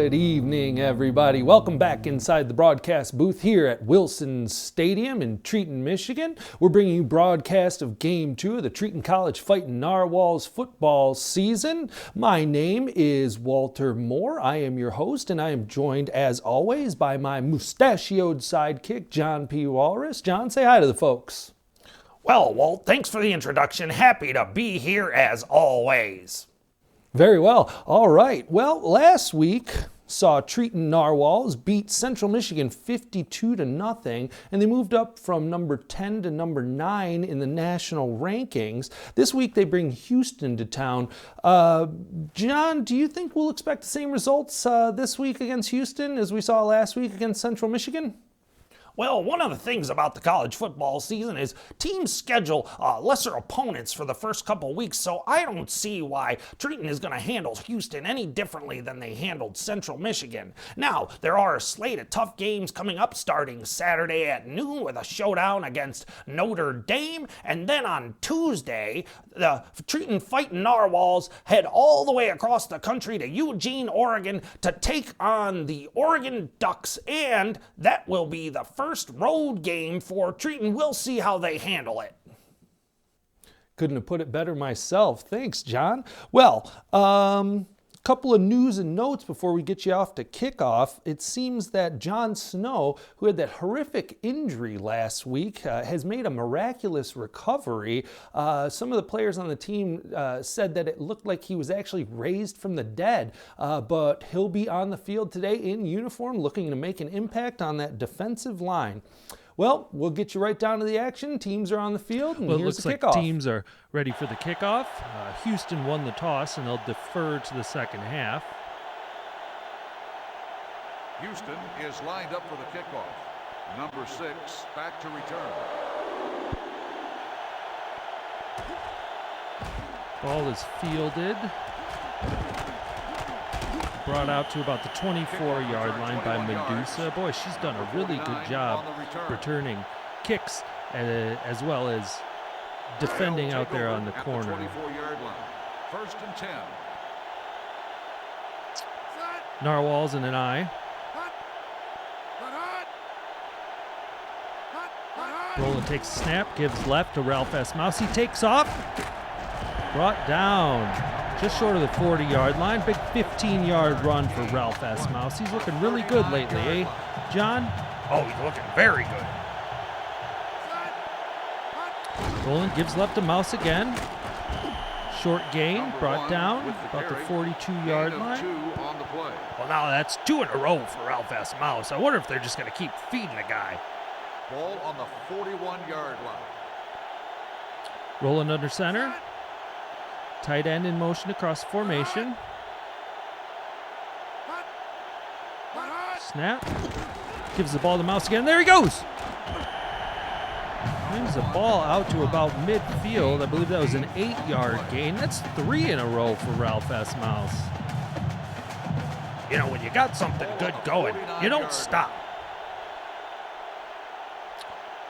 Good evening, everybody. Welcome back inside the broadcast booth here at Wilson Stadium in Treton, Michigan. We're bringing you broadcast of Game 2 of the Treton College Fightin Narwhals football season. My name is Walter Moore. I am your host, and I am joined, as always, by my mustachioed sidekick, John P. Walrus. John, say hi to the folks. Well, Walt, thanks for the introduction. Happy to be here as always. Very well. All right. Well, last week saw Treton Narwhals beat Central Michigan 52-0, and they moved up from number 10 to number 9 in the national rankings. This week they bring Houston to town. John, do you think we'll expect the same results this week against Houston as we saw last week against Central Michigan? Well, one of the things about the college football season is teams schedule lesser opponents for the first couple weeks, so I don't see why Treton is going to handle Houston any differently than they handled Central Michigan. Now, there are a slate of tough games coming up starting Saturday at noon with a showdown against Notre Dame, and then on Tuesday, the Treton Fightin Narwhals head all the way across the country to Eugene, Oregon to take on the Oregon Ducks, and that will be the first road game for Treton. We'll see how they handle it. Couldn't have put it better myself. Thanks, John. Well, couple of news and notes before we get you off to kickoff. It seems that John Snow, who had that horrific injury last week, has made a miraculous recovery. Some of the players on the team said that it looked like he was actually raised from the dead, but he'll be on the field today in uniform looking to make an impact on that defensive line. Well, we'll get you right down to the action. Teams are on the field, and here's the kickoff. It looks like teams are ready for the kickoff. Houston won the toss, and they'll defer to the second half. Houston is lined up for the kickoff. Number 6, back to return. Ball is fielded. Brought out to about the 24-yard line by Medusa. Boy, she's done a really good job returning kicks as well as defending out there on the corner. 24-yard line. First and 10. Narwhals in an eye. Roland takes a snap, gives left to Ralph S. Mouse. He takes off. Brought down just short of the 40-yard line. Big 15-yard run for Ralph S. Mouse. He's looking really good lately, eh, John? Oh, he's looking very good. Roland gives left to Mouse again. Short gain, brought down about the 42-yard line. Well, now that's 2 in a row for Ralph S. Mouse. I wonder if they're just going to keep feeding the guy. Ball on the 41-yard line. Roland under center. Tight end in motion across the formation. Snap. Gives the ball to Mouse again. There he goes. Brings the ball out to about midfield. I believe that was an 8-yard gain. That's 3 in a row for Ralph S. Mouse. You know, when you got something good going, you don't stop.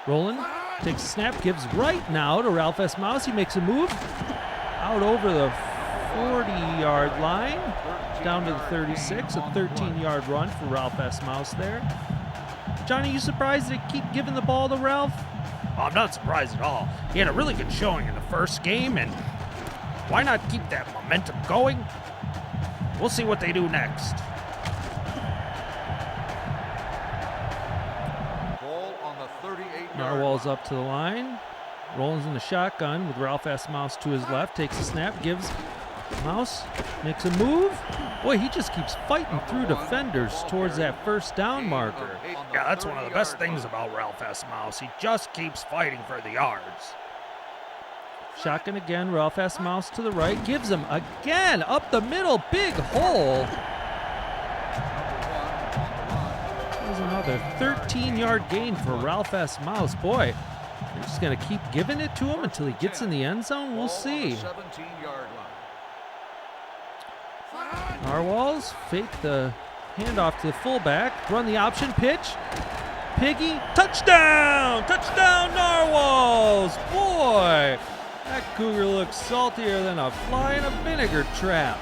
Roland takes a snap, gives right now to Ralph S. Mouse. He makes a move out over the 40-yard line, down to the 36, a 13-yard run for Ralph S. Mouse there. Johnny, you surprised they keep giving the ball to Ralph? Oh, I'm not surprised at all. He had a really good showing in the first game, and why not keep that momentum going? We'll see what they do next. Ball on the 38-yard Narwhals up to the line. Rollins in the shotgun with Ralph S. Mouse to his left. Takes a snap, gives Mouse, makes a move. Boy, he just keeps fighting through defenders towards that first down marker. Yeah, that's one of the best things about Ralph S. Mouse. He just keeps fighting for the yards. Shotgun again, Ralph S. Mouse to the right. Gives him again up the middle, big hole. There's another 13-yard gain for Ralph S. Mouse. Boy, they're just going to keep giving it to him until he gets in the end zone. We'll see. Narwhals fake the handoff to the fullback. Run the option pitch. Piggy. Touchdown! Touchdown, Narwhals! Boy, that cougar looks saltier than a fly in a vinegar trap.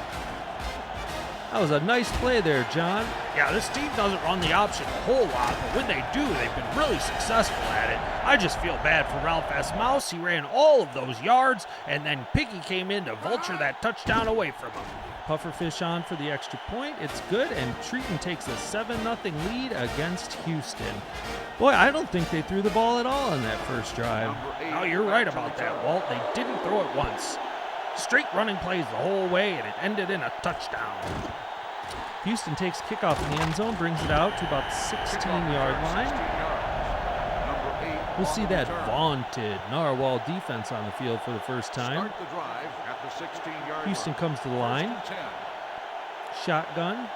That was a nice play there, John. Yeah, this team doesn't run the option a whole lot, but when they do, they've been really successful at it. I just feel bad for Ralph S. Mouse. He ran all of those yards, and then Piggy came in to vulture that touchdown away from him. Pufferfish on for the extra point. It's good, and Treton takes a 7-0 lead against Houston. Boy, I don't think they threw the ball at all on that first drive. Oh, you're right about that, Walt. They didn't throw it once. Straight running plays the whole way, and it ended in a touchdown. Houston takes kickoff in the end zone, brings it out to about the 16-yard line. We'll see that vaunted Narwhal defense on the field for the first time. Houston comes to the line. Shotgun.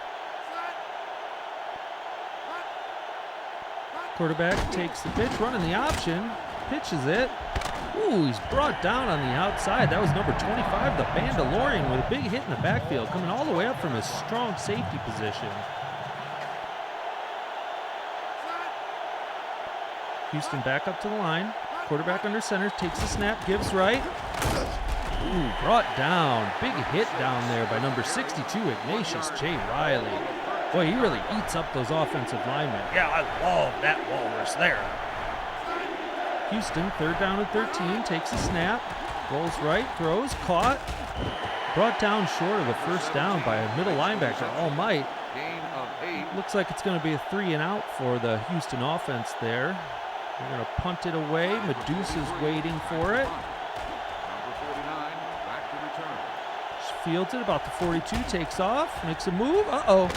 Quarterback takes the pitch, running the option, pitches it. Ooh, he's brought down on the outside. That was number 25, the Mandalorian, with a big hit in the backfield, coming all the way up from his strong safety position. Houston back up to the line. Quarterback under center, takes the snap, gives right. Ooh, brought down. Big hit down there by number 62, Ignatius J. Riley. Boy, he really eats up those offensive linemen. Yeah, I love that walrus there. Houston, 3rd down and 13, takes a snap, rolls right, throws, caught. Brought down short of a first down by a middle linebacker, All Might. Looks like it's going to be a 3-and-out for the Houston offense there. They're going to punt it away. Medusa's waiting for it. Fields it about the 42, takes off, makes a move. Uh-oh.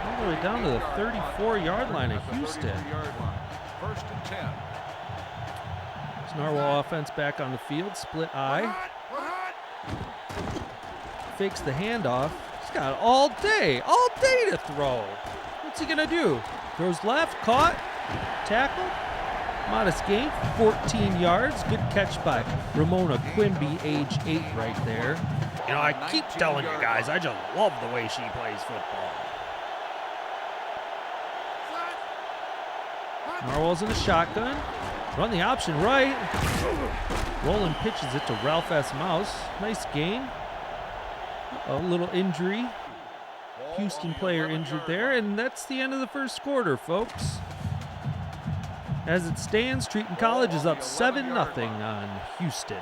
All the way down to the 34-yard line of Houston. First and 10. There's Narwhal offense back on the field, split eye. Fakes the handoff. He's got all day to throw. What's he gonna do? Throws left, caught, tackle. Modest gain, 14 yards. Good catch by Ramona Quimby, age 8 right there. You know, I keep telling you guys, I just love the way she plays football. Narwhals in the shotgun. Run the option right. Roland pitches it to Ralph S. Mouse. Nice gain. A little injury. Houston player injured there, and that's the end of the first quarter, folks. As it stands, Treton College is up 7-0 on Houston.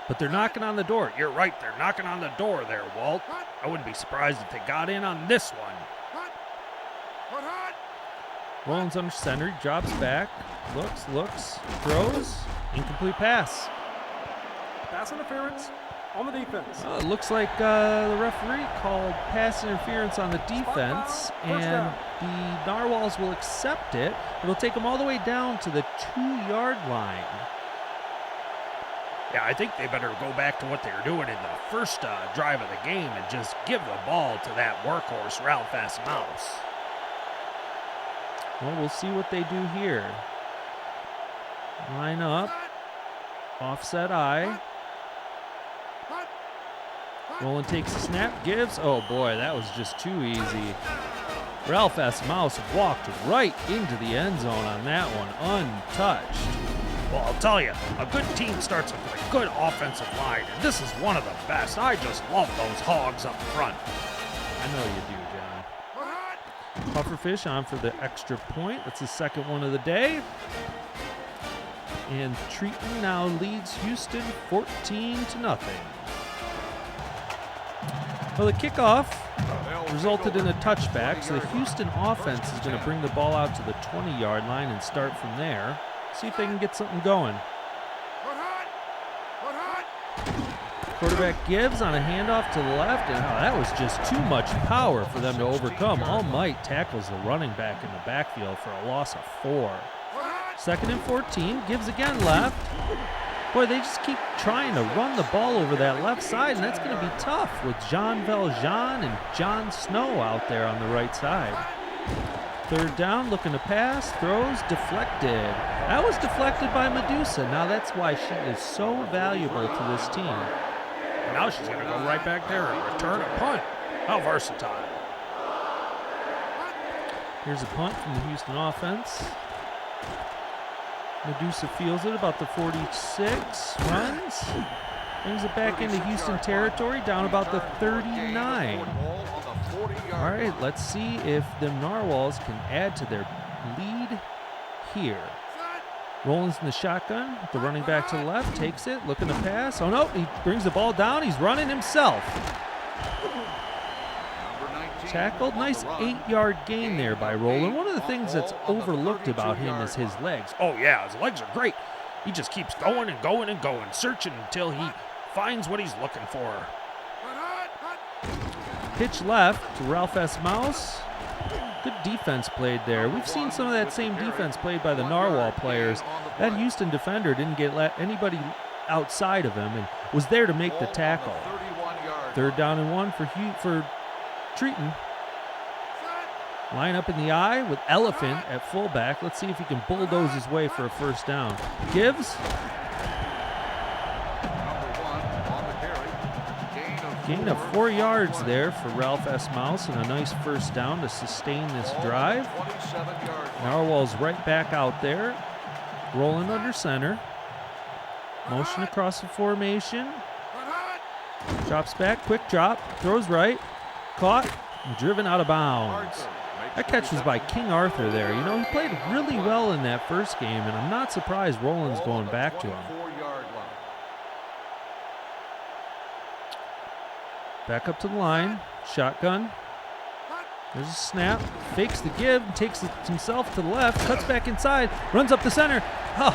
But they're knocking on the door. You're right, they're knocking on the door there, Walt. I wouldn't be surprised if they got in on this one. Rollins under center, drops back, looks, throws, incomplete pass. Pass interference on the defense. It looks like the referee called pass interference on the defense, and the Narwhals will accept it. It'll take them all the way down to the 2-yard line. Yeah, I think they better go back to what they were doing in the first drive of the game and just give the ball to that workhorse, Ralph S. Mouse. Well, we'll see what they do here. Line up. Offset eye. Roland takes the snap, gives. Oh boy, that was just too easy. Ralph S. Mouse walked right into the end zone on that one, untouched. Well, I'll tell you, a good team starts with a good offensive line, and this is one of the best. I just love those hogs up front. I know you do, John. Pufferfish on for the extra point. That's the second one of the day. And Treton now leads Houston 14-0. Well, the kickoff resulted in a touchback, so the Houston offense is going to bring the ball out to the 20-yard line and start from there. See if they can get something going. Quarterback gives on a handoff to the left, and that was just too much power for them to overcome. All Might tackles the running back in the backfield for a loss of 4. 2nd and 14, gives again left. Boy, they just keep trying to run the ball over that left side, and that's going to be tough with Jean Valjean and John Snow out there on the right side. 3rd down, looking to pass, throws, deflected. That was deflected by Medusa. Now that's why she is so valuable to this team. Now she's going to go right back there and return a punt. How versatile. Here's a punt from the Houston offense. Medusa fields it about the 46, runs. Brings it back into Houston territory, down about the 39. All right, let's see if the Narwhals can add to their lead here. Rollins in the shotgun, the running back to the left, takes it, looking to pass. Oh no, he brings the ball down, he's running himself. Tackled, nice 8-yard gain there by Roland. One of the things that's overlooked about him is his legs. Oh yeah, his legs are great. He just keeps going and going and going, searching until he finds what he's looking for. Pitch left to Ralph S. Mouse. Good defense played there. We've seen some of that same defense played by the Narwhal players. That Houston defender didn't let anybody outside of him and was there to make the tackle. 3rd down and 1 for Treton. Line up in the eye with Elephant at fullback. Let's see if he can bulldoze his way for a first down. Gives. Gain of 4 yards there for Ralph S. Mouse and a nice first down to sustain this drive. Narwhal's right back out there. Rolling under center. Motion across the formation. Drops back, quick drop, throws right. Caught and driven out of bounds. That catch was by King Arthur there. You know, he played really well in that first game, and I'm not surprised Roland's going back to him. Back up to the line. Shotgun. There's a snap. Fakes the give. Takes it himself to the left. Cuts back inside. Runs up the center. Huh.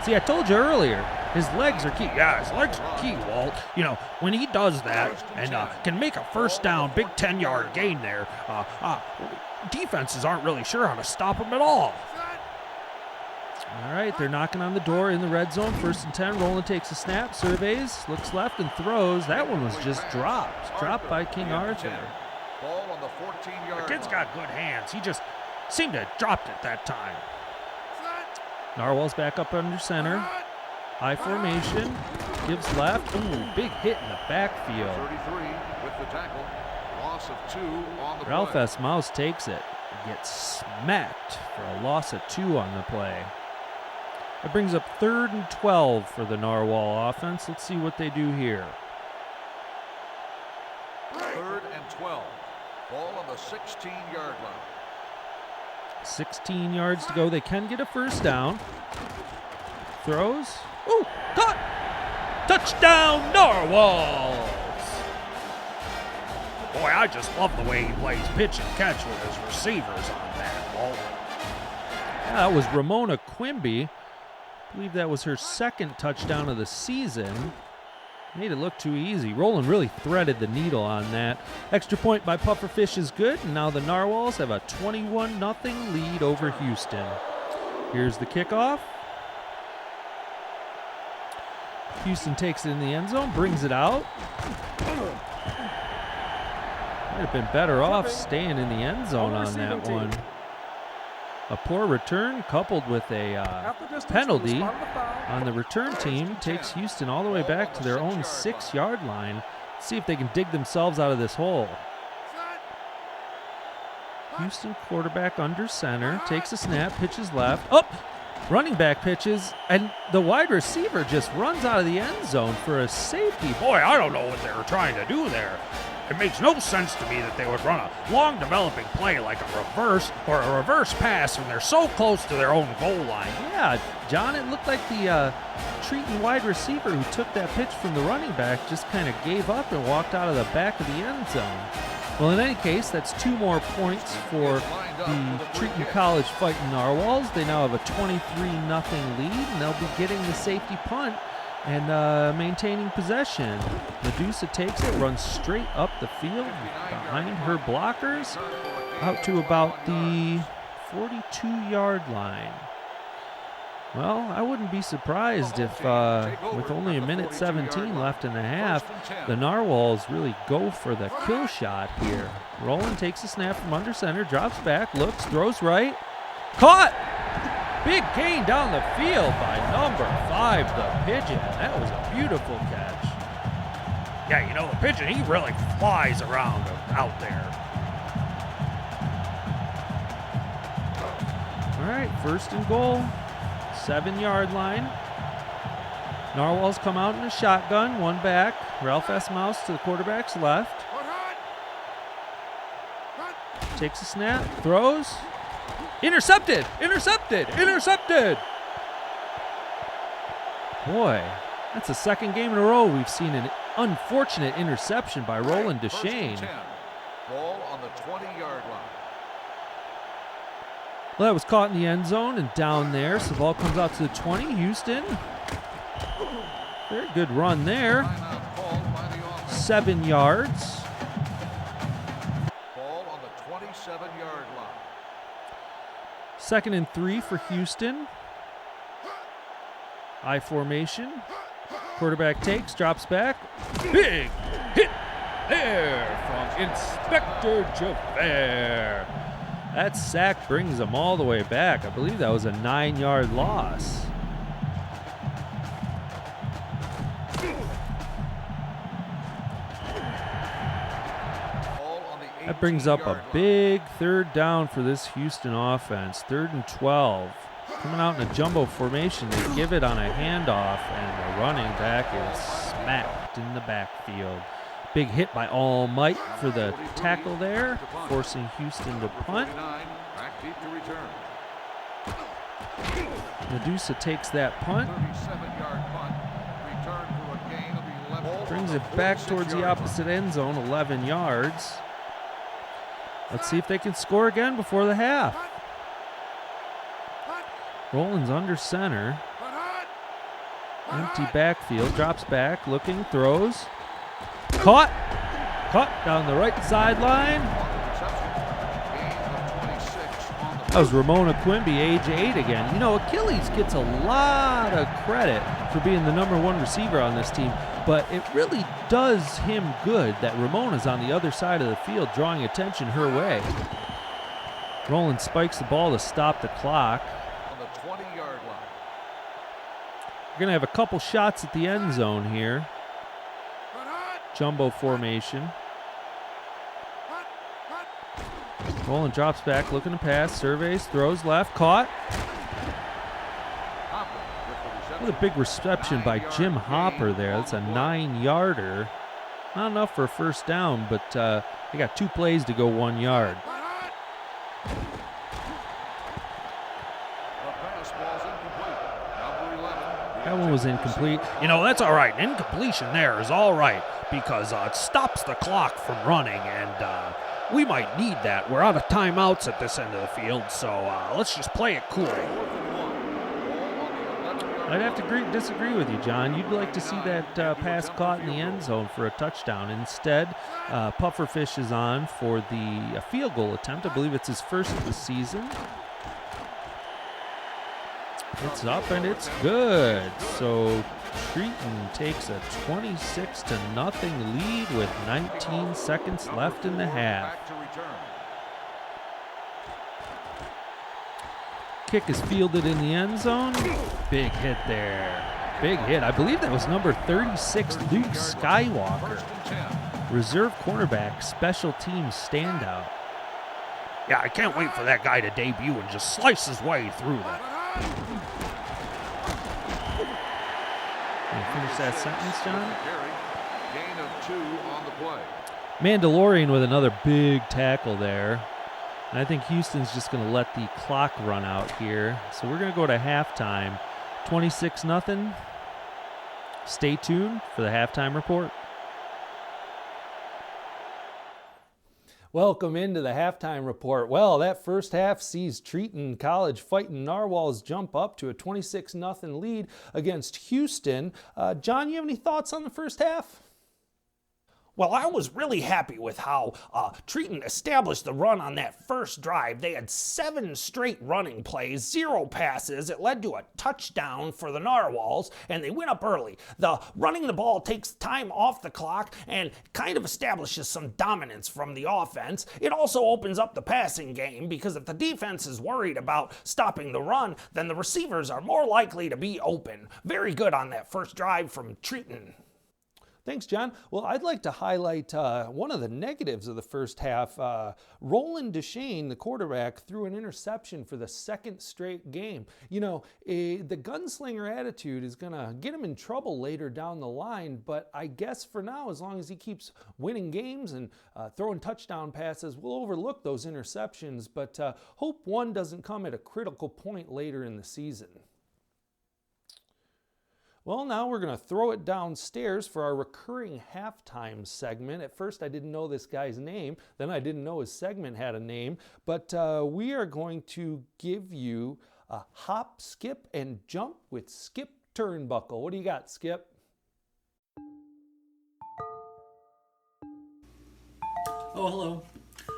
See, I told you earlier. His legs are key. Yeah, his legs are key, Walt. You know, when he does that and can make a first down, big 10-yard gain there, defenses aren't really sure how to stop him at all. All right, they're knocking on the door in the red zone. 1st and 10. Roland takes a snap, surveys, looks left, and throws. That one was just dropped. Dropped by King Arthur. The kid's got good hands. He just seemed to have dropped it that time. Narwhal's back up under center. High formation. Gives left. Ooh, big hit in the backfield. Ralph S. Mouse takes it. Gets smacked for a loss of 2 on the play. That brings up 3rd and 12 for the Narwhal offense. Let's see what they do here. 3rd and 12. Ball on the 16-yard line. 16 yards to go. They can get a first down. Throws. Ooh, caught! Touchdown, Narwhals! Boy, I just love the way he plays pitch and catch with his receivers on that, Walt. Yeah, that was Ramona Quimby. I believe that was her 2nd touchdown of the season. Made it look too easy. Roland really threaded the needle on that. Extra point by Pufferfish is good, and now the Narwhals have a 21-0 lead over Houston. Here's the kickoff. Houston takes it in the end zone, brings it out. Might have been better off staying in the end zone on that one. A poor return coupled with a penalty on the return team takes Houston all the way back to their own 6-yard line. See if they can dig themselves out of this hole. Houston quarterback under center, takes a snap, pitches left. Up! Running back pitches, and the wide receiver just runs out of the end zone for a safety. Boy, I don't know what they were trying to do there. It makes no sense to me that they would run a long developing play like a reverse or a reverse pass when they're so close to their own goal line. Yeah, John, it looked like the Treton wide receiver who took that pitch from the running back just kind of gave up and walked out of the back of the end zone. Well, in any case, that's 2 more points for the Treton College Fightin Narwhals. They now have a 23-0 lead, and they'll be getting the safety punt and maintaining possession. Medusa takes it, runs straight up the field behind her blockers out to about the 42-yard line. Well, I wouldn't be surprised if with only a minute 17 left in the half, the Narwhals really go for the kill shot here. Roland takes a snap from under center, drops back, looks, throws right. Caught! Big gain down the field by number 5, the Pigeon. That was a beautiful catch. Yeah, you know, the Pigeon, he really flies around out there. All right, 1st and goal. 7-yard line. Narwhals come out in a shotgun, one back. Ralph S. Mouse to the quarterback's left. Takes a snap, throws. Intercepted! Intercepted! Intercepted! Boy, that's the second game in a row we've seen an unfortunate interception by Roland Deshane. Ball on the 20-yard line. Well, that was caught in the end zone and down there, so the ball comes out to the 20. Houston. Very good run there. Timeout called by the offense. 7 yards. Ball on the 27-yard line. 2nd and 3 for Houston. I formation. Quarterback takes, drops back. Big hit there from Inspector Javert. That sack brings them all the way back. I believe that was a 9-yard loss. That brings up a big 3rd down for this Houston offense. 3rd and 12. Coming out in a jumbo formation, they give it on a handoff, and the running back is smacked in the backfield. Big hit by All Might for the tackle there, forcing Houston to punt. Back deep to return. Medusa takes that punt, 37-yard punt. Return for a gain of 11. brings it back towards the opposite end zone, 11 yards. Let's see if they can score again before the half. Roland's under center. Empty backfield, drops back, looking, throws. Caught! Caught down the right sideline. That was Ramona Quimby, age 8 again. You know, Achilles gets a lot of credit for being the #1 receiver on this team, but it really does him good that Ramona's on the other side of the field drawing attention her way. Roland spikes the ball to stop the clock. On the 20-yard line. We're going to have a couple shots at the end zone here. Jumbo formation. Roland drops back, looking to pass, surveys, throws left, caught. What a big reception by Jim Hopper there. That's a 9-yarder. Not enough for a first down, but they got 2 plays to go 1 yard. That one was incomplete. You know, that's all right. An incompletion there is all right because it stops the clock from running, and we might need that. We're out of timeouts at this end of the field, so let's just play it cool. I'd have to disagree with you, John. You'd like to see that pass caught in the end zone for a touchdown. Instead, Pufferfish is on for the field goal attempt. I believe it's his first of the season. It's up and it's good. So Treton takes a 26-0 lead with 19 seconds left in the half. Kick is fielded in the end zone. Big hit there. Big hit. I believe that was number 36, Luke Skywalker. Reserve cornerback, special teams standout. Yeah, I can't wait for that guy to debut and just slice his way through that. Finish that sentence, John? Gain of 2 on the play. Mandalorian with another big tackle there. And I think Houston's just going to let the clock run out here. So we're going to go to halftime. 26-0. Stay tuned for the halftime report. Welcome into the halftime report. Well, that first half sees Treton College Fightin Narwhals jump up to a 26-0 lead against Houston. John, you have any thoughts on the first half? Well, I was really happy with how Treton established the run on that first drive. They had 7 straight running plays, 0 passes. It led to a touchdown for the Narwhals, and they went up early. The running the ball takes time off the clock and kind of establishes some dominance from the offense. It also opens up the passing game because if the defense is worried about stopping the run, then the receivers are more likely to be open. Very good on that first drive from Treton. Thanks, John. Well, I'd like to highlight one of the negatives of the first half. Roland Deschain, the quarterback, threw an interception for the second straight game. You know, the gunslinger attitude is going to get him in trouble later down the line, but I guess for now, as long as he keeps winning games and throwing touchdown passes, we'll overlook those interceptions, but hope one doesn't come at a critical point later in the season. Well, now we're going to throw it downstairs for our recurring halftime segment. At first, I didn't know this guy's name. Then I didn't know his segment had a name. But we are going to give you a hop, skip, and jump with Skip Turnbuckle. What do you got, Skip? Oh, hello.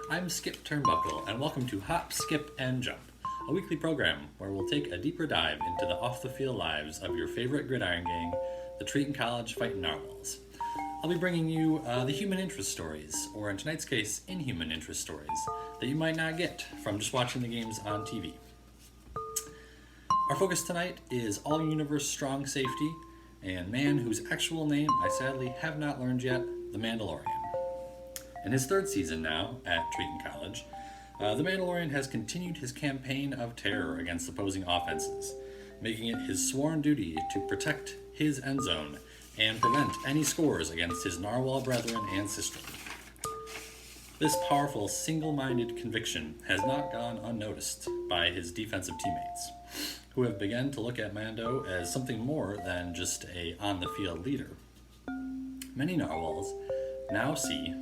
I'm Skip Turnbuckle, and welcome to Hop, Skip, and Jump, a weekly program where we'll take a deeper dive into the off-the-field lives of your favorite gridiron gang, the Treton College Fightin Narwhals. I'll be bringing you the human interest stories, or in tonight's case, inhuman interest stories, that you might not get from just watching the games on TV. Our focus tonight is all-universe strong safety and man whose actual name I sadly have not learned yet, the Mandalorian. In his third season now at Treton College, the Mandalorian has continued his campaign of terror against opposing offenses, making it his sworn duty to protect his end zone and prevent any scores against his Narwhal brethren and sisterhood. This powerful, single-minded conviction has not gone unnoticed by his defensive teammates, who have begun to look at Mando as something more than just a on-the-field leader. Many Narwhals now see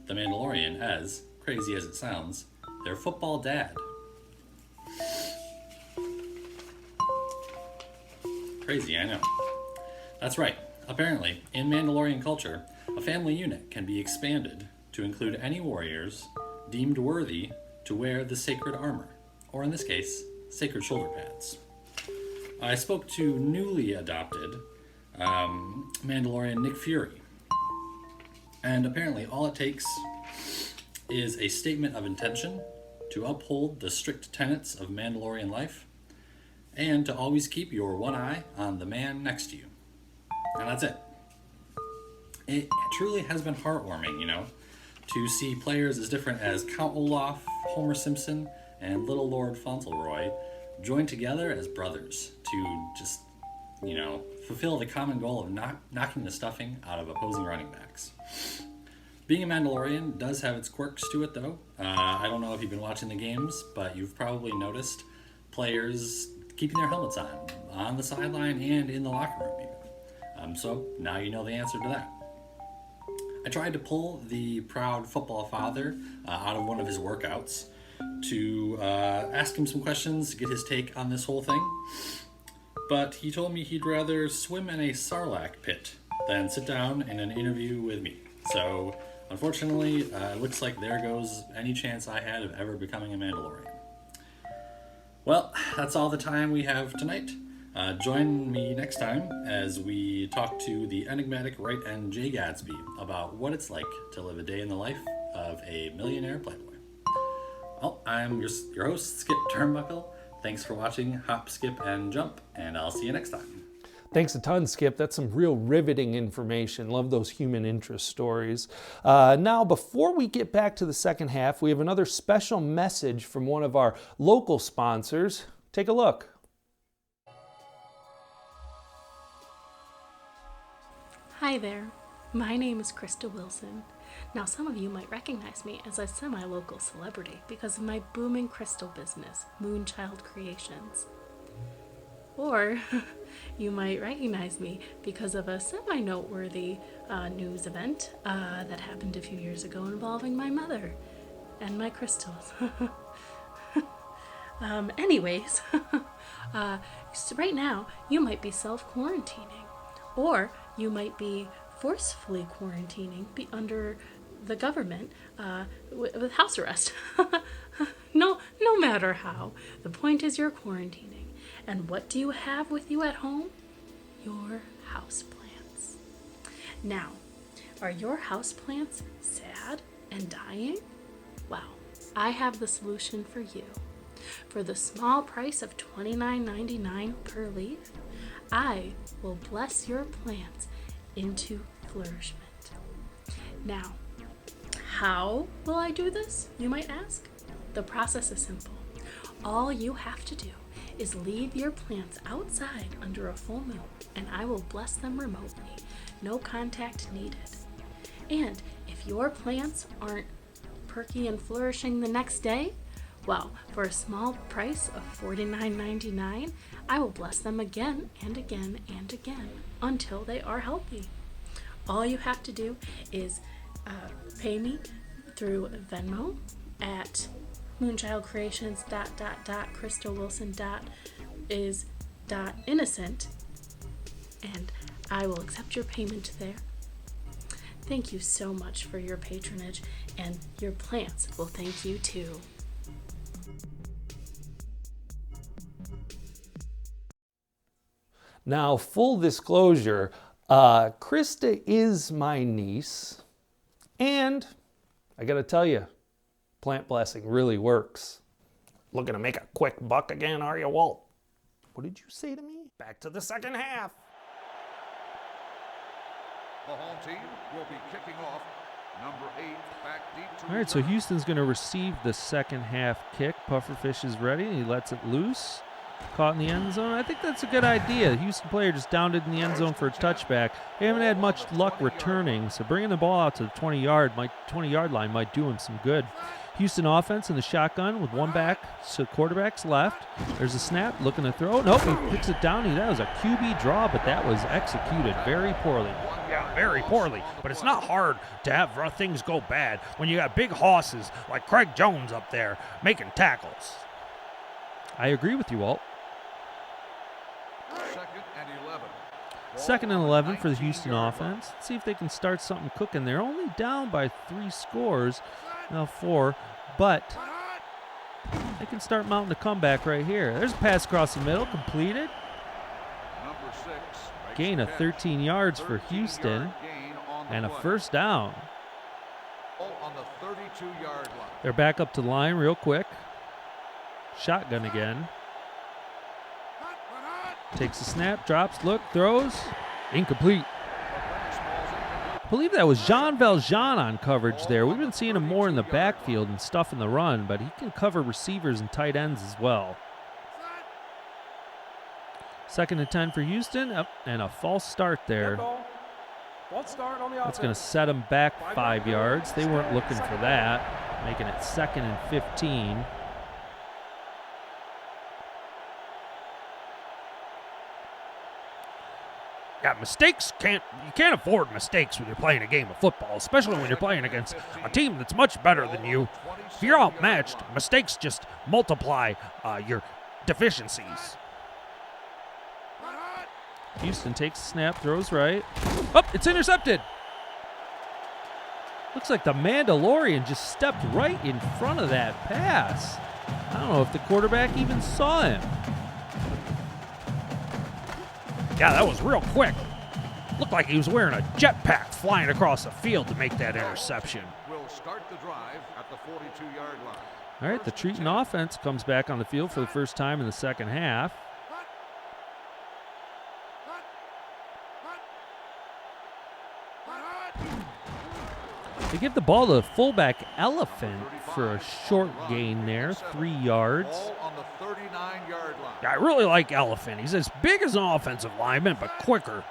the Mandalorian as, crazy as it sounds, their football dad. Crazy, I know. That's right. Apparently, in Mandalorian culture, a family unit can be expanded to include any warriors deemed worthy to wear the sacred armor, or in this case, sacred shoulder pads. I spoke to newly adopted Mandalorian Nick Fury, and apparently all it takes is a statement of intention to uphold the strict tenets of Mandalorian life and to always keep your one eye on the man next to you. And that's it. It truly has been heartwarming, to see players as different as Count Olaf, Homer Simpson, and Little Lord Fauntleroy join together as brothers to just, fulfill the common goal of knocking the stuffing out of opposing running backs. Being a Mandalorian does have its quirks to it, though. I don't know if you've been watching the games, but you've probably noticed players keeping their helmets on the sideline and in the locker room even. So now you know the answer to that. I tried to pull the proud football father out of one of his workouts to ask him some questions, get his take on this whole thing, but he told me he'd rather swim in a sarlacc pit than sit down in an interview with me. So unfortunately, it looks like there goes any chance I had of ever becoming a Mandalorian. Well, that's all the time we have tonight. Join me next time as we talk to the enigmatic right end Jay Gadsby about what it's like to live a day in the life of a millionaire playboy. Well, I'm your host, Skip Turnbuckle. Thanks for watching Hop, Skip, and Jump, and I'll see you next time. Thanks a ton, Skip. That's some real riveting information. Love those human interest stories. Now, before we get back to the second half, we have another special message from one of our local sponsors. Take a look. Hi there. My name is Krista Wilson. Now, some of you might recognize me as a semi-local celebrity because of my booming crystal business, Moonchild Creations. Or you might recognize me because of a semi-noteworthy news event that happened a few years ago involving my mother and my crystals. Anyways, so right now you might be self-quarantining, or you might be forcefully quarantining under the government with house arrest. No matter how, the point is you're quarantining. And what do you have with you at home? Your houseplants. Now, are your houseplants sad and dying? Well, I have the solution for you. For the small price of $29.99 per leaf, I will bless your plants into flourishment. Now, how will I do this, you might ask? The process is simple. All you have to do is leave your plants outside under a full moon, and I will bless them remotely. No contact needed. And if your plants aren't perky and flourishing the next day, well, for a small price of $49.99, I will bless them again and again and again until they are healthy. All you have to do is pay me through Venmo at moonchildcreations ... crystalwilson.is.innocent, and I will accept your payment there. Thank you so much for your patronage, and your plants will thank you too. Now, full disclosure, Krista is my niece, and I gotta tell you, plant blessing really works. Looking to make a quick buck again, are you, Walt? What did you say to me? Back to the second half. The home team will be kicking off. Number 8 back deep to All right, so Houston's going to receive the second half kick. Pufferfish is ready, and he lets it loose. Caught in the end zone. I think that's a good idea. The Houston player just downed it in the end zone for a touchback. They haven't had much luck returning, so bringing the ball out to the 20-yard line might do him some good. Houston offense in the shotgun with one back, so quarterback's left. There's a snap, looking to throw. Nope, he picks it down. That was a QB draw, but that was executed very poorly. Yeah, very poorly. But it's not hard to have things go bad when you got big hosses like Craig Jones up there making tackles. I agree with you, Walt. Second and 11 for the Houston offense. Let's see if they can start something cooking. They're only down by 3 scores, now 4, but they can start mounting a comeback right here. There's a pass across the middle, completed. Gain of 13 yards for Houston, and a first down. They're back up to the line real quick. Shotgun again. Takes a snap, drops, look, throws. Incomplete. I believe that was Jean Valjean on coverage there. We've been seeing him more in the backfield and stuff in the run, but he can cover receivers and tight ends as well. Second and 10 for Houston, and a false start there. That's going to set them back 5 yards. They weren't looking for that, making it second and 15. Yeah, mistakes you can't afford mistakes when you're playing a game of football, especially when you're playing against a team that's much better than you. If you're outmatched, mistakes just multiply your deficiencies. Houston takes a snap, throws right. Oh, it's intercepted. Looks like the Mandalorian just stepped right in front of that pass. I don't know if the quarterback even saw him. Yeah, that was real quick. Looked like he was wearing a jetpack flying across the field to make that interception. Will start the drive at the 42-yard line. All right, the Treton offense comes back on the field for the first time in the second half. They give the ball to the fullback Elephant for a short gain there, 3 yards. Ball on the 39-yard line. Yeah, I really like Elephant. He's as big as an offensive lineman, but quicker.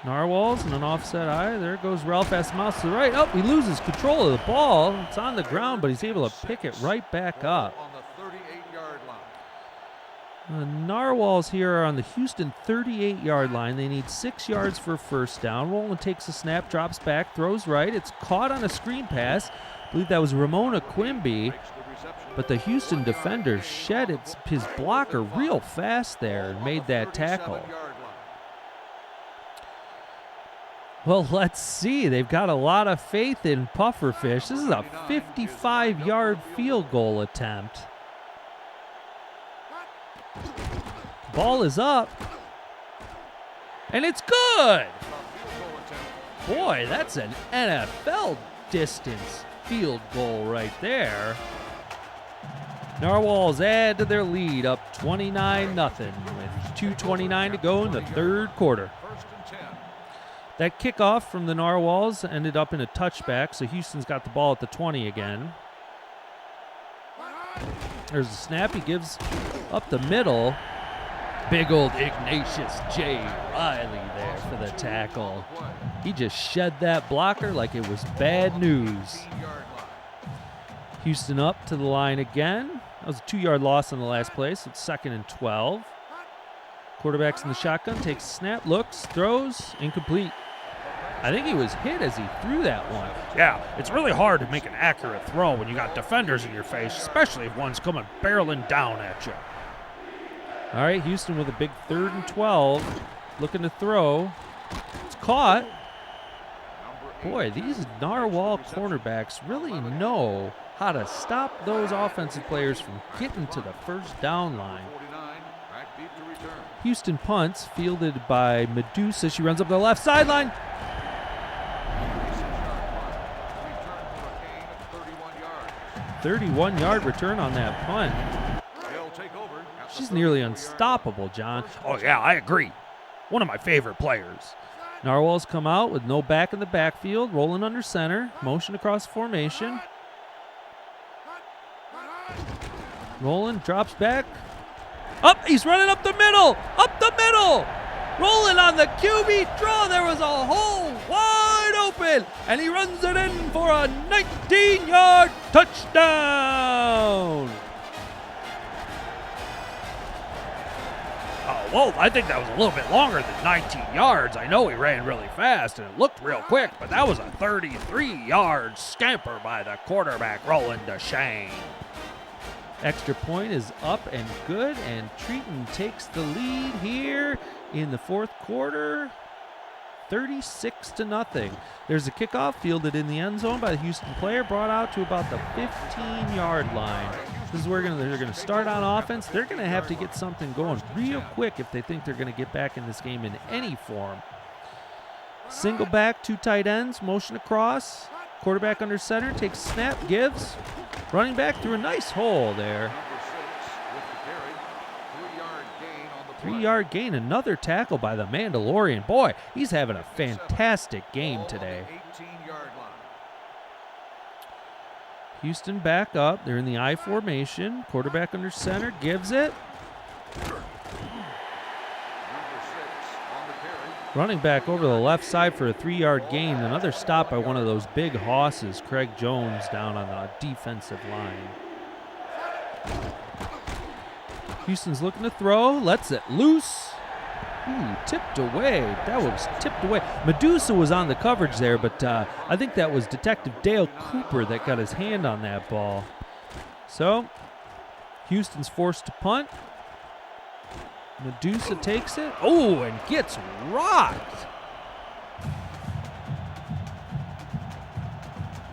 Narwhals and an offset eye. There goes Ralph Mouse to the right. Oh, he loses control of the ball. It's on the ground, but he's able to pick it right back up. On the 38-yard line. The Narwhals here are on the Houston 38-yard line. They need 6 yards for a first down. Rowland takes a snap, drops back, throws right. It's caught on a screen pass. I believe that was Ramona Quimby. But the Houston defender shed his blocker real fast there and made that tackle. Well, let's see. They've got a lot of faith in Pufferfish. This is a 55-yard field goal attempt. Ball is up. And it's good. Boy, that's an NFL distance field goal right there. Narwhals add to their lead, up 29-0 with 2:29 to go in the third quarter. That kickoff from the Narwhals ended up in a touchback, so Houston's got the ball at the 20 again. There's a snap. He gives up the middle. Big old Ignatius J. Riley there for the tackle. He just shed that blocker like it was bad news. Houston up to the line again. That was a 2-yard loss on the last play, so it's 2nd and 12. Quarterback's in the shotgun, takes a snap, looks, throws, incomplete. I think he was hit as he threw that one. Yeah, it's really hard to make an accurate throw when you got defenders in your face, especially if one's coming barreling down at you. All right, Houston with a big 3rd and 12, looking to throw. It's caught. Boy, these Narwhal cornerbacks really know how to stop those offensive players from getting to the first down line. Houston punts, fielded by Medusa. She runs up the left sideline. 31-yard return on that punt. She's nearly unstoppable, John. Oh, yeah, I agree. One of my favorite players. Narwhals come out with no back in the backfield, rolling under center, motion across formation. Rolling, drops back. Up, he's running up the middle, rolling on the QB draw. There was a hole wide open, and he runs it in for a 19-yard touchdown. Well, I think that was a little bit longer than 19 yards. I know he ran really fast and it looked real quick, but that was a 33-yard scamper by the quarterback, Roland Deshane. Extra point is up and good, and Treton takes the lead here in the 4th quarter, 36-0. There's a kickoff fielded in the end zone by the Houston player, brought out to about the 15-yard line. This is where they're going to start on offense. They're going to have to get something going real quick if they think they're going to get back in this game in any form. Single back, 2 tight ends, motion across. Quarterback under center, takes snap, gives. Running back through a nice hole there. 3-yard gain, another tackle by the Mandalorian. Boy, he's having a fantastic game today. Houston back up. They're in the I formation. Quarterback under center, gives it. Running back over the left side for a 3-yard gain. Another stop by one of those big hosses, Craig Jones, down on the defensive line. Houston's looking to throw, lets it loose. Ooh, tipped away. That was tipped away. Medusa was on the coverage there, but I think that was Detective Dale Cooper that got his hand on that ball. So, Houston's forced to punt. Medusa takes it. Oh, and gets rocked.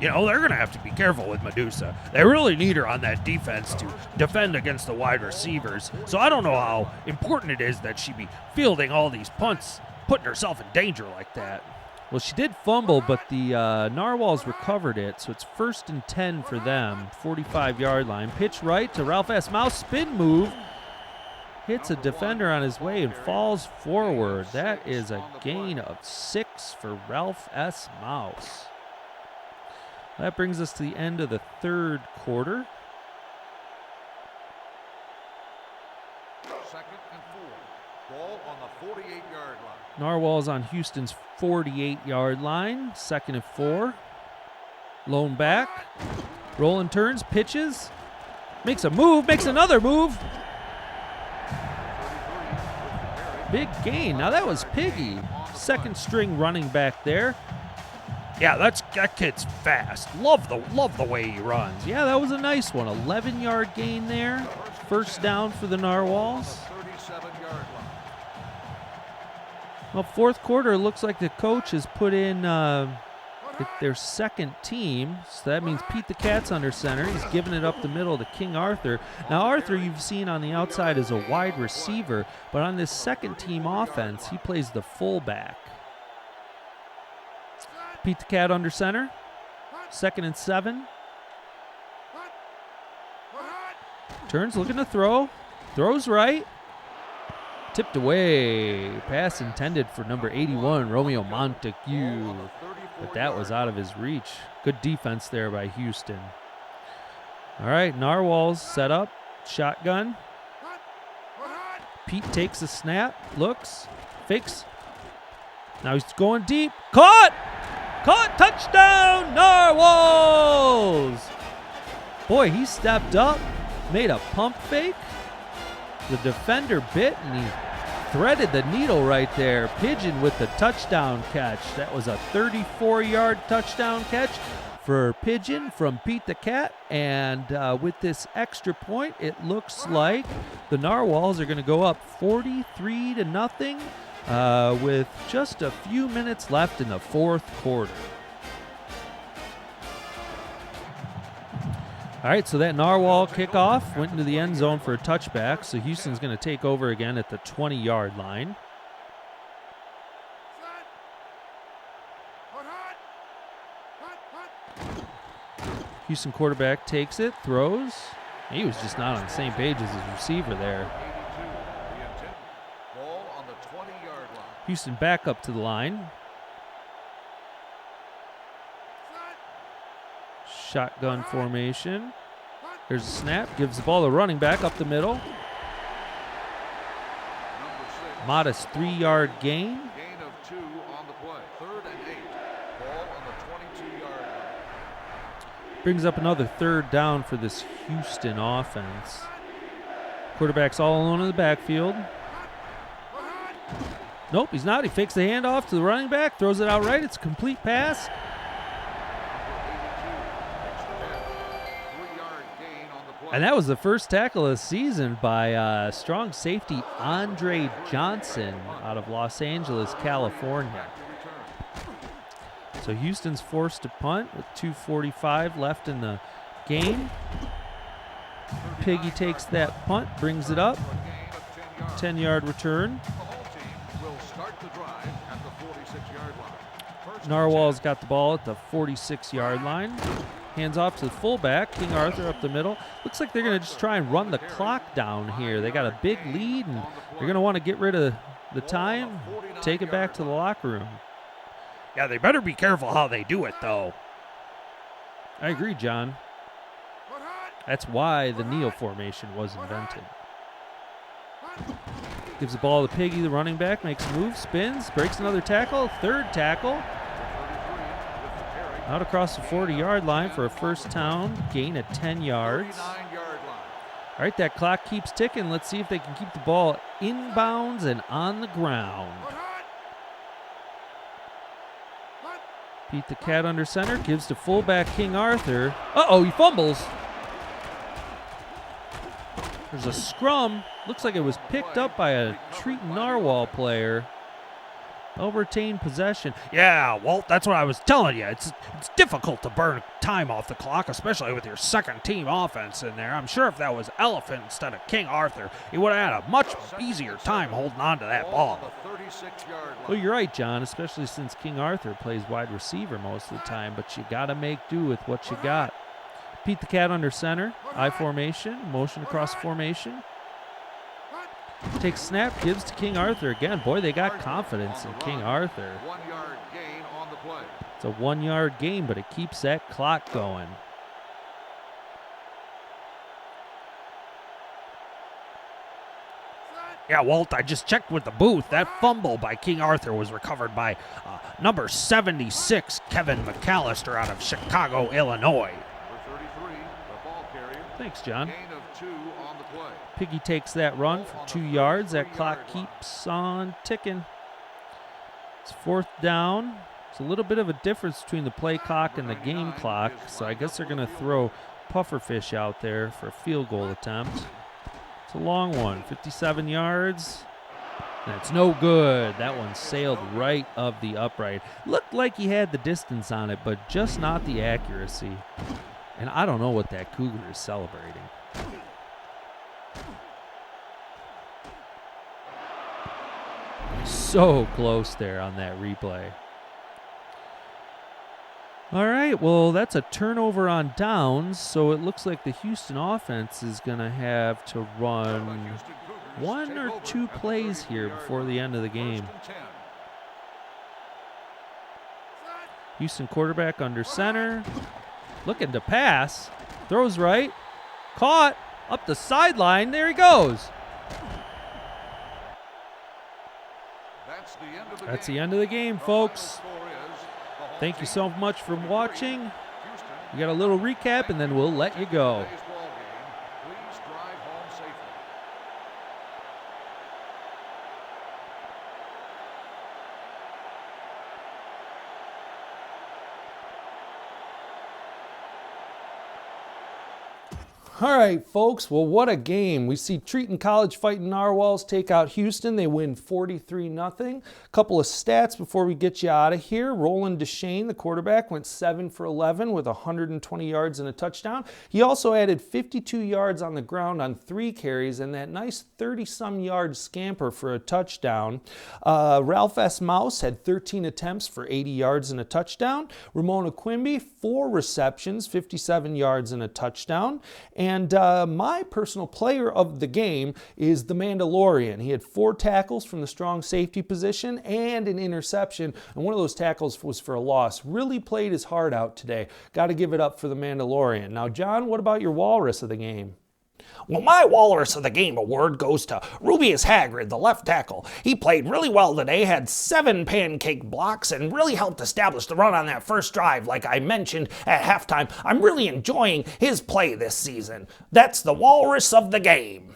You know, they're going to have to be careful with Medusa. They really need her on that defense to defend against the wide receivers. So I don't know how important it is that she be fielding all these punts, putting herself in danger like that. Well, she did fumble, but the Narwhals recovered it, so it's 1st and 10 for them, 45-yard line. Pitch right to Ralph S. Mouse, spin move. Hits a defender on his way and falls forward. That is a gain of 6 for Ralph S. Mouse. That brings us to the end of the 3rd quarter. 2nd and 4. Ball on the 48-yard line. Narwhals on Houston's 48-yard line. 2nd and 4. Lone back. Rolling turns, pitches. Makes a move, makes another move. Big gain. Now that was Piggy. 2nd string running back there. Yeah, that kid's fast. Love the way he runs. Yeah, that was a nice one. 11-yard gain there. 1st down for the Narwhals. Well, 4th quarter, it looks like the coach has put in their 2nd team. So that means Pete the Cat's under center. He's giving it up the middle to King Arthur. Now, Arthur, you've seen on the outside as a wide receiver, but on this 2nd team offense, he plays the fullback. Pete the Cat under center. 2nd and 7. Turns, looking to throw. Throws right. Tipped away. Pass intended for number 81, Romeo Montague. But that was out of his reach. Good defense there by Houston. All right, Narwhals set up. Shotgun. Pete takes a snap. Looks. Fakes. Now he's going deep. Caught! Caught! Touchdown! Narwhals! Boy, he stepped up. Made a pump fake. The defender bit, and he threaded the needle right there. Pigeon with the touchdown catch. That was a 34-yard touchdown catch for Pigeon from Pete the Cat. And with this extra point, it looks like the Narwhals are going to go up 43-0 with just a few minutes left in the fourth quarter. All right, so that Narwhal kickoff went into the end zone for a touchback. So Houston's going to take over again at the 20-yard line. Houston quarterback takes it, throws. He was just not on the same page as his receiver there. Houston back up to the line. Shotgun formation. There's a snap. Gives the ball to running back up the middle. Modest 3-yard gain. Gain of 2 on the play. 3rd and 8. Ball on the 22-yard line. Brings up another third down for this Houston offense. Quarterback's all alone in the backfield. Nope, he's not. He fakes the handoff to the running back. Throws it out right. It's a complete pass. And that was the first tackle of the season by strong safety Andre Johnson out of Los Angeles, California. So Houston's forced to punt with 2:45 left in the game. Piggy takes that punt, brings it up. 10-yard return. Narwhal's got the ball at the 46-yard line. Hands off to the fullback, King Arthur up the middle. Looks like they're going to just try and run the clock down here. They got a big lead, and they're going to want to get rid of the time, take it back to the locker room. Yeah, they better be careful how they do it, though. I agree, John. That's why the kneel formation was invented. Gives the ball to Piggy, the running back, makes a move, spins, breaks another tackle, third tackle. Out across the 40-yard line for a first down, gain of 10 yards. All right, that clock keeps ticking. Let's see if they can keep the ball inbounds and on the ground. Pete the Cat under center, gives to fullback King Arthur. Uh-oh, he fumbles. There's a scrum. Looks like it was picked up by a Treton Narwhal player. They'll retain possession. Yeah, Walt, that's what I was telling you. It's difficult to burn time off the clock, especially with your second-team offense in there. I'm sure if that was Elephant instead of King Arthur, he would have had a much easier time holding on to that ball. Well, you're right, John, especially since King Arthur plays wide receiver most of the time, but you got to make do with what you got. Pete the Cat under center, I formation, motion across formation. Takes snap, gives to King Arthur again. Boy, they got confidence in King Arthur. 1-yard gain on the play. It's a 1-yard gain, but it keeps that clock going. Yeah, Walt, I just checked with the booth. That fumble by King Arthur was recovered by number 76, Kevin McAllister out of Chicago, Illinois. Number 33, the ball carrier. Thanks, John. Gain of 2 on the play. Piggy takes that run for 2 yards. That clock keeps on ticking. It's fourth down. It's a little bit of a difference between the play clock and the game clock, so I guess they're going to throw pufferfish out there for a field goal attempt. It's a long one, 57 yards. And it's no good. That one sailed right of the upright. Looked like he had the distance on it, but just not the accuracy. And I don't know what that cougar is celebrating. So close there on that replay. All right, well, that's a turnover on downs, so it looks like the Houston offense is going to have to run one or two plays here before the end of the game. Houston quarterback under center. Looking to pass. Throws right. Caught. Up the sideline. There he goes. That's the end of the game, folks. Thank you so much for watching. We got a little recap, and then we'll let you go. All right, folks. Well, what a game. We see Treton College Fightin Narwhals take out Houston. They win 43-0. Couple of stats before we get you out of here. Roland Deshane, the quarterback, went 7 for 11 with 120 yards and a touchdown. He also added 52 yards on the ground on 3 carries and that nice 30-some yard scamper for a touchdown. Ralph S. Mouse had 13 attempts for 80 yards and a touchdown. Ramona Quimby, 4 receptions, 57 yards and a touchdown. And my personal player of the game is the Mandalorian. He had 4 tackles from the strong safety position and an interception, and one of those tackles was for a loss. Really played his heart out today. Got to give it up for the Mandalorian. Now, John, what about your walrus of the game? Well, my Walrus of the Game award goes to Rubius Hagrid, the left tackle. He played really well today, had 7 pancake blocks, and really helped establish the run on that first drive, like I mentioned at halftime. I'm really enjoying his play this season. That's the Walrus of the Game.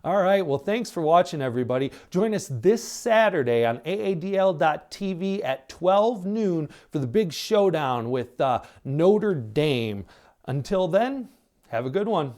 All right, well, thanks for watching, everybody. Join us this Saturday on AADL.TV at 12 noon for the big showdown with Notre Dame. Until then, have a good one.